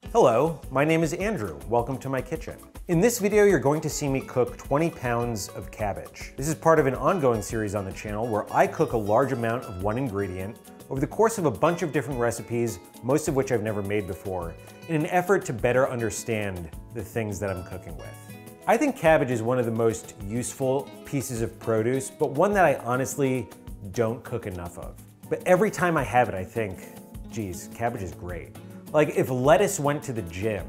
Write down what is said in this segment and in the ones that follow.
Hello, my name is Andrew. Welcome to my kitchen. In this video, you're going to see me cook 20 pounds of cabbage. This is part of an ongoing series on the channel where I cook a large amount of one ingredient over the course of a bunch of different recipes, most of which I've never made before, in an effort to better understand the things that I'm cooking with. I think cabbage is one of the most useful pieces of produce, but one that I honestly don't cook enough of. But every time I have it, I think, geez, cabbage is great. Like if lettuce went to the gym,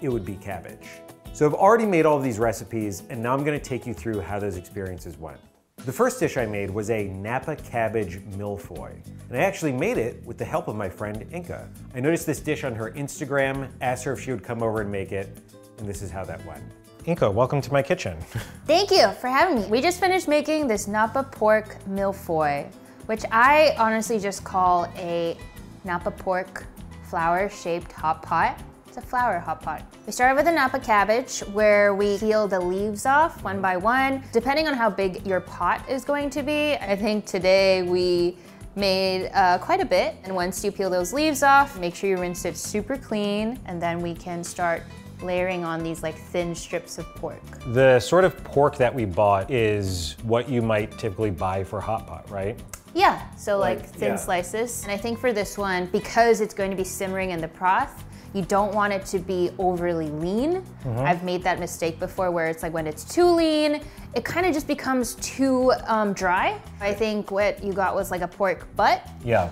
it would be cabbage. So I've already made all of these recipes, and now I'm gonna take you through how those experiences went. The first dish I made was a Napa cabbage mille-feuille, and I actually made it with the help of my friend Inga. I noticed this dish on her Instagram, asked her if she would come over and make it, and this is how that went. Inga, welcome to my kitchen. Thank you for having me. We just finished making this Napa pork mille-feuille, which I honestly just call a Napa pork flower-shaped hot pot. It's a flower hot pot. We started with the Napa cabbage where we peel the leaves off one by one, depending on how big your pot is going to be. I think today we made quite a bit. And once you peel those leaves off, make sure you rinse it super clean, and then we can start layering on these like thin strips of pork. The sort of pork that we bought is what you might typically buy for hot pot, right? Yeah, so like thin slices. And I think for this one, because it's going to be simmering in the broth, you don't want it to be overly lean. I've made that mistake before where it's like when it's too lean, it kind of just becomes too dry. I think what you got was like a pork butt,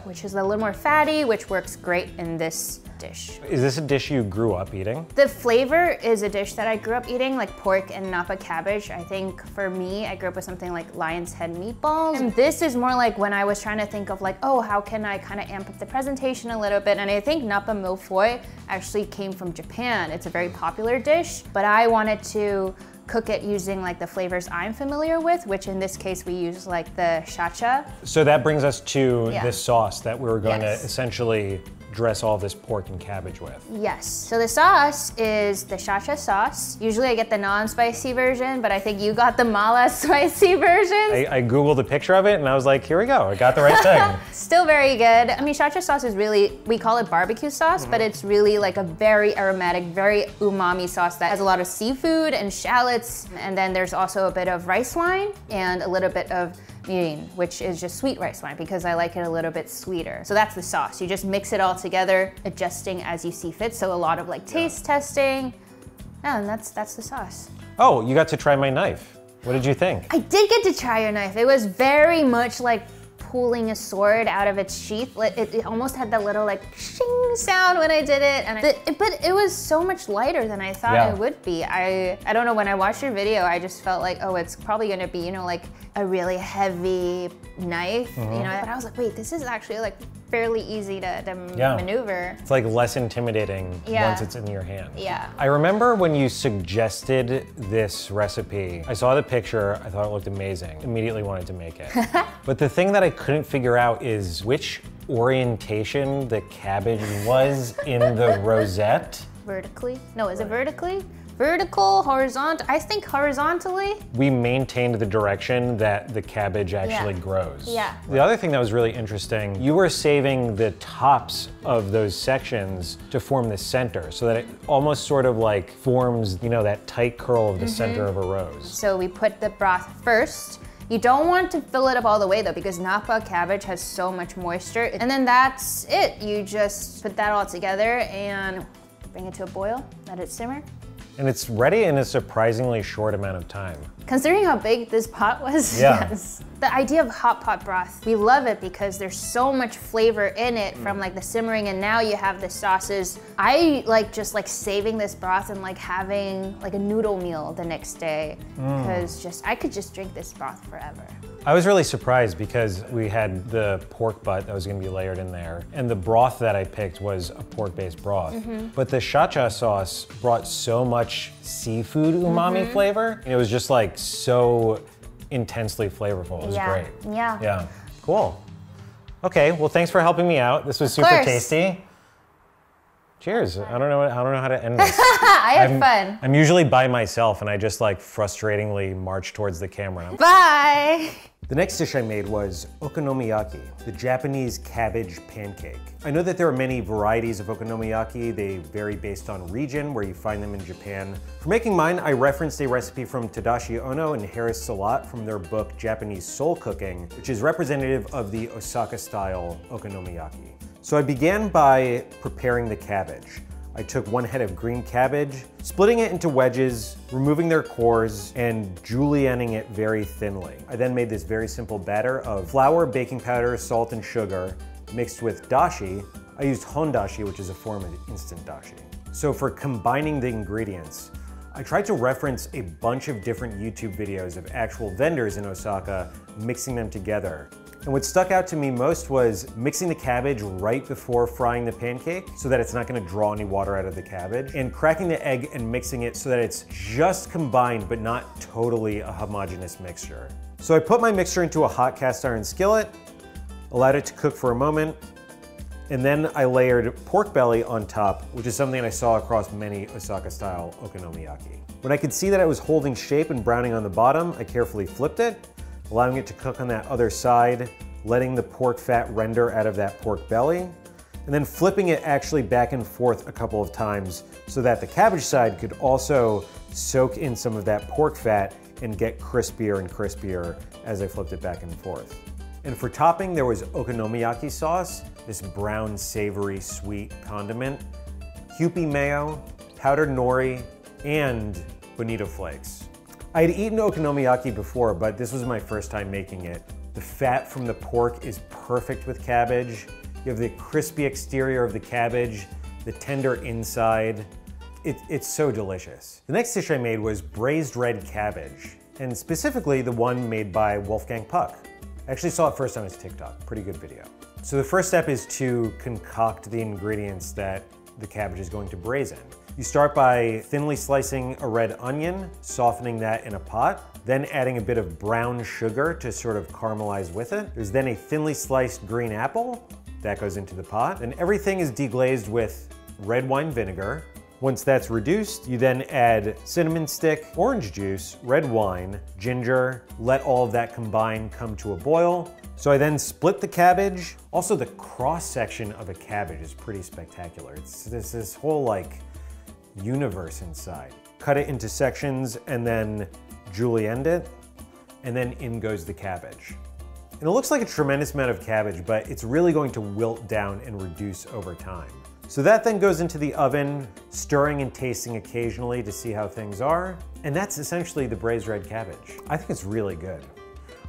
which is a little more fatty, which works great in this dish. Is this a dish you grew up eating? The flavor is a dish that I grew up eating, like pork and Napa cabbage. I think for me, I grew up with something like lion's head meatballs. And this is more like when I was trying to think of like, oh, how can I kind of amp up the presentation a little bit? And I think Napa mille-feuille actually came from Japan. It's a very popular dish, but I wanted to cook it using like the flavors I'm familiar with, which in this case we use like the shacha. So that brings us to this sauce that we're going to essentially dress all this pork and cabbage with. Yes, so the sauce is the shacha sauce. Usually I get the non-spicy version, but I think you got the mala spicy version. I Googled a picture of it and I was like, here we go, I got the right thing. Still very good. I mean, shacha sauce is really, we call it barbecue sauce, but it's really like a very aromatic, very umami sauce that has a lot of seafood and shallots. And then there's also a bit of rice wine and a little bit of mirin, which is just sweet rice wine because I like it a little bit sweeter. So that's the sauce. You just mix it all together, adjusting as you see fit. So a lot of like taste testing. Yeah, and that's the sauce. Oh, you got to try my knife. What did you think? I did get to try your knife. It was very much like pulling a sword out of its sheath. It almost had that little like shing sound when I did it, but it was so much lighter than I thought it would be. I don't know, when I watched your video, I just felt like, oh, it's probably gonna be, you know, like a really heavy knife, you know, but I was like, wait, this is actually like fairly easy to maneuver. It's like less intimidating once it's in your hand. Yeah. I remember when you suggested this recipe, I saw the picture, I thought it looked amazing, immediately wanted to make it. But the thing that I couldn't figure out is which orientation the cabbage was in the rosette. Vertically? No, is it vertically? Vertical, horizontal, I think horizontally. We maintained the direction that the cabbage actually grows. Yeah. The other thing that was really interesting, you were saving the tops of those sections to form the center so that it almost sort of like forms, you know, that tight curl of the center of a rose. So we put the broth first. You don't want to fill it up all the way though, because Napa cabbage has so much moisture. And then that's it. You just put that all together and bring it to a boil, let it simmer. And it's ready in a surprisingly short amount of time. Considering how big this pot was, yes. The idea of hot pot broth, we love it because there's so much flavor in it from like the simmering, and now you have the sauces. I like just like saving this broth and like having like a noodle meal the next day because I could just drink this broth forever. I was really surprised because we had the pork butt that was gonna be layered in there, and the broth that I picked was a pork-based broth. But the shacha sauce brought so much seafood umami flavor. And it was just like so intensely flavorful. It was great. Yeah. Cool. Okay, well, thanks for helping me out. This was super tasty. Cheers. I don't know how to end this. I had fun. I'm usually by myself and I just like frustratingly march towards the camera. Bye. The next dish I made was okonomiyaki, the Japanese cabbage pancake. I know that there are many varieties of okonomiyaki. They vary based on region where you find them in Japan. For making mine, I referenced a recipe from Tadashi Ono and Harris Salat from their book Japanese Soul Cooking, which is representative of the Osaka-style okonomiyaki. So I began by preparing the cabbage. I took 1 head of green cabbage, splitting it into wedges, removing their cores, and julienning it very thinly. I then made this very simple batter of flour, baking powder, salt, and sugar, mixed with dashi. I used hondashi, which is a form of instant dashi. So for combining the ingredients, I tried to reference a bunch of different YouTube videos of actual vendors in Osaka mixing them together. And what stuck out to me most was mixing the cabbage right before frying the pancake so that it's not gonna draw any water out of the cabbage, and cracking the egg and mixing it so that it's just combined but not totally a homogeneous mixture. So I put my mixture into a hot cast iron skillet, allowed it to cook for a moment, and then I layered pork belly on top, which is something I saw across many Osaka-style okonomiyaki. When I could see that it was holding shape and browning on the bottom, I carefully flipped it, allowing it to cook on that other side, letting the pork fat render out of that pork belly, and then flipping it actually back and forth a couple of times so that the cabbage side could also soak in some of that pork fat and get crispier and crispier as I flipped it back and forth. And for topping, there was okonomiyaki sauce, this brown, savory, sweet condiment, Kewpie mayo, powdered nori, and bonito flakes. I had eaten okonomiyaki before, but this was my first time making it. The fat from the pork is perfect with cabbage. You have the crispy exterior of the cabbage, the tender inside. It's so delicious. The next dish I made was braised red cabbage, and specifically the one made by Wolfgang Puck. I actually saw it first on his TikTok, pretty good video. So the first step is to concoct the ingredients that the cabbage is going to braise in. You start by thinly slicing a red onion, softening that in a pot, then adding a bit of brown sugar to sort of caramelize with it. There's then a thinly sliced green apple, that goes into the pot, and everything is deglazed with red wine vinegar. Once that's reduced, you then add cinnamon stick, orange juice, red wine, ginger, let all of that combine come to a boil. So I then split the cabbage. Also, the cross section of a cabbage is pretty spectacular. It's this whole like universe inside. Cut it into sections and then julienne it, and then in goes the cabbage. And it looks like a tremendous amount of cabbage, but it's really going to wilt down and reduce over time. So that then goes into the oven, stirring and tasting occasionally to see how things are. And that's essentially the braised red cabbage. I think it's really good.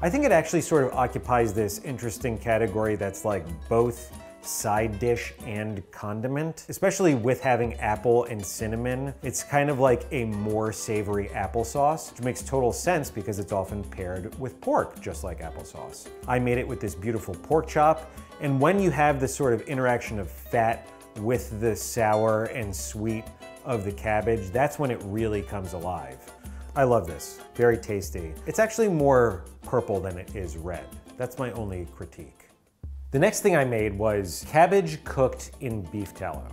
I think it actually sort of occupies this interesting category that's like both side dish and condiment, especially with having apple and cinnamon. It's kind of like a more savory applesauce, which makes total sense because it's often paired with pork, just like applesauce. I made it with this beautiful pork chop, and when you have this sort of interaction of fat with the sour and sweet of the cabbage, that's when it really comes alive. I love this, very tasty. It's actually more purple than it is red. That's my only critique. The next thing I made was cabbage cooked in beef tallow.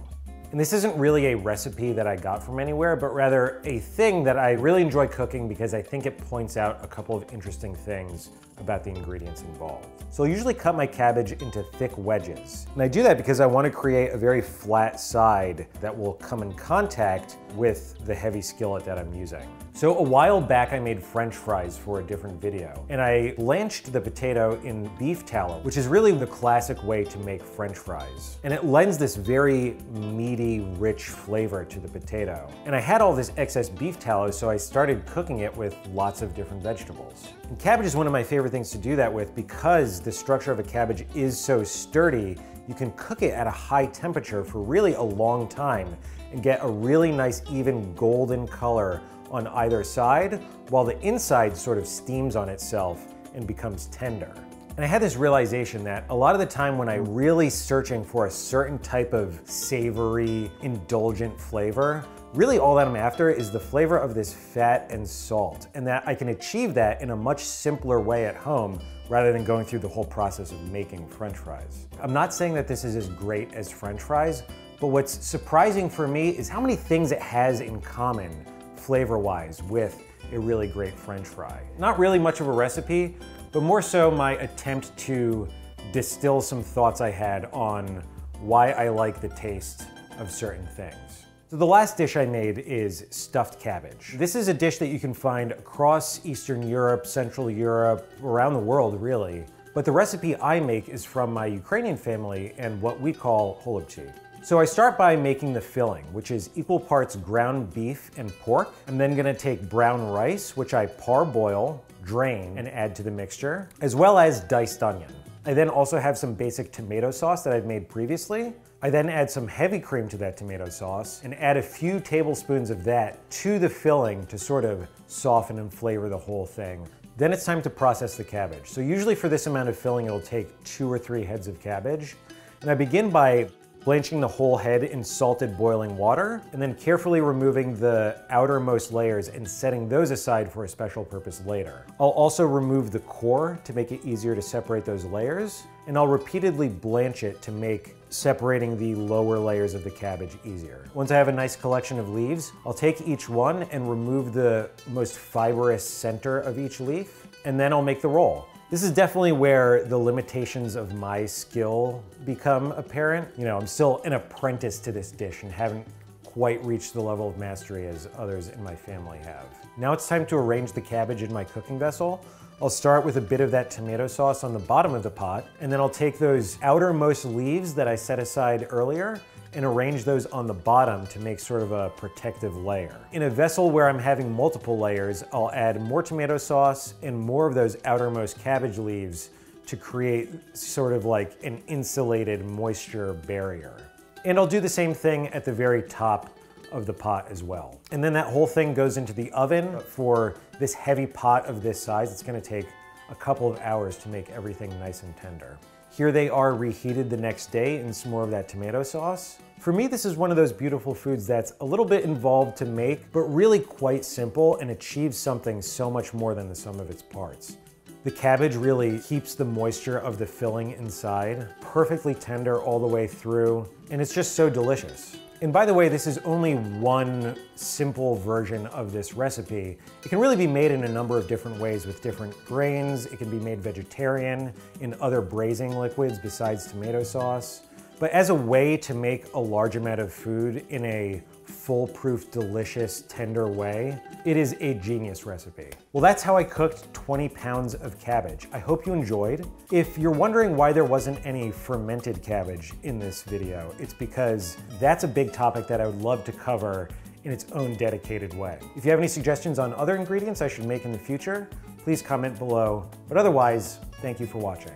And this isn't really a recipe that I got from anywhere, but rather a thing that I really enjoy cooking because I think it points out a couple of interesting things about the ingredients involved. So I'll usually cut my cabbage into thick wedges. And I do that because I want to create a very flat side that will come in contact with the heavy skillet that I'm using. So a while back I made French fries for a different video, and I blanched the potato in beef tallow, which is really the classic way to make French fries. And it lends this very meaty, rich flavor to the potato. And I had all this excess beef tallow, so I started cooking it with lots of different vegetables. And cabbage is one of my favorite things to do that with because the structure of a cabbage is so sturdy. You can cook it at a high temperature for really a long time and get a really nice even golden color on either side, while the inside sort of steams on itself and becomes tender. And I had this realization that a lot of the time when I'm really searching for a certain type of savory, indulgent flavor, really all that I'm after is the flavor of this fat and salt, and that I can achieve that in a much simpler way at home rather than going through the whole process of making French fries. I'm not saying that this is as great as French fries, But what's surprising for me is how many things it has in common flavor-wise with a really great French fry. Not really much of a recipe, but more so my attempt to distill some thoughts I had on why I like the taste of certain things. So the last dish I made is stuffed cabbage. This is a dish that you can find across Eastern Europe, Central Europe, around the world really. But the recipe I make is from my Ukrainian family and what we call holubchi. So I start by making the filling, which is equal parts ground beef and pork. I'm then gonna take brown rice, which I parboil, drain, and add to the mixture, as well as diced onion. I then also have some basic tomato sauce that I've made previously. I then add some heavy cream to that tomato sauce and add a few tablespoons of that to the filling to sort of soften and flavor the whole thing. Then it's time to process the cabbage. So usually for this amount of filling, it'll take 2 or 3 heads of cabbage. And I begin by blanching the whole head in salted boiling water, and then carefully removing the outermost layers and setting those aside for a special purpose later. I'll also remove the core to make it easier to separate those layers, and I'll repeatedly blanch it to make separating the lower layers of the cabbage easier. Once I have a nice collection of leaves, I'll take each one and remove the most fibrous center of each leaf, and then I'll make the roll. This is definitely where the limitations of my skill become apparent. You know, I'm still an apprentice to this dish and haven't quite reached the level of mastery as others in my family have. Now it's time to arrange the cabbage in my cooking vessel. I'll start with a bit of that tomato sauce on the bottom of the pot, and then I'll take those outermost leaves that I set aside earlier and arrange those on the bottom to make sort of a protective layer. In a vessel where I'm having multiple layers, I'll add more tomato sauce and more of those outermost cabbage leaves to create sort of like an insulated moisture barrier. And I'll do the same thing at the very top of the pot as well. And then that whole thing goes into the oven. For this heavy pot of this size, it's gonna take a couple of hours to make everything nice and tender. Here they are reheated the next day in some more of that tomato sauce. For me, this is one of those beautiful foods that's a little bit involved to make, but really quite simple and achieves something so much more than the sum of its parts. The cabbage really keeps the moisture of the filling inside, perfectly tender all the way through, and it's just so delicious. And by the way, this is only one simple version of this recipe. It can really be made in a number of different ways with different grains. It can be made vegetarian in other braising liquids besides tomato sauce. But as a way to make a large amount of food in a foolproof, delicious, tender way, it is a genius recipe. Well, that's how I cooked 20 pounds of cabbage. I hope you enjoyed. If you're wondering why there wasn't any fermented cabbage in this video, it's because that's a big topic that I would love to cover in its own dedicated way. If you have any suggestions on other ingredients I should make in the future, please comment below. But otherwise, thank you for watching.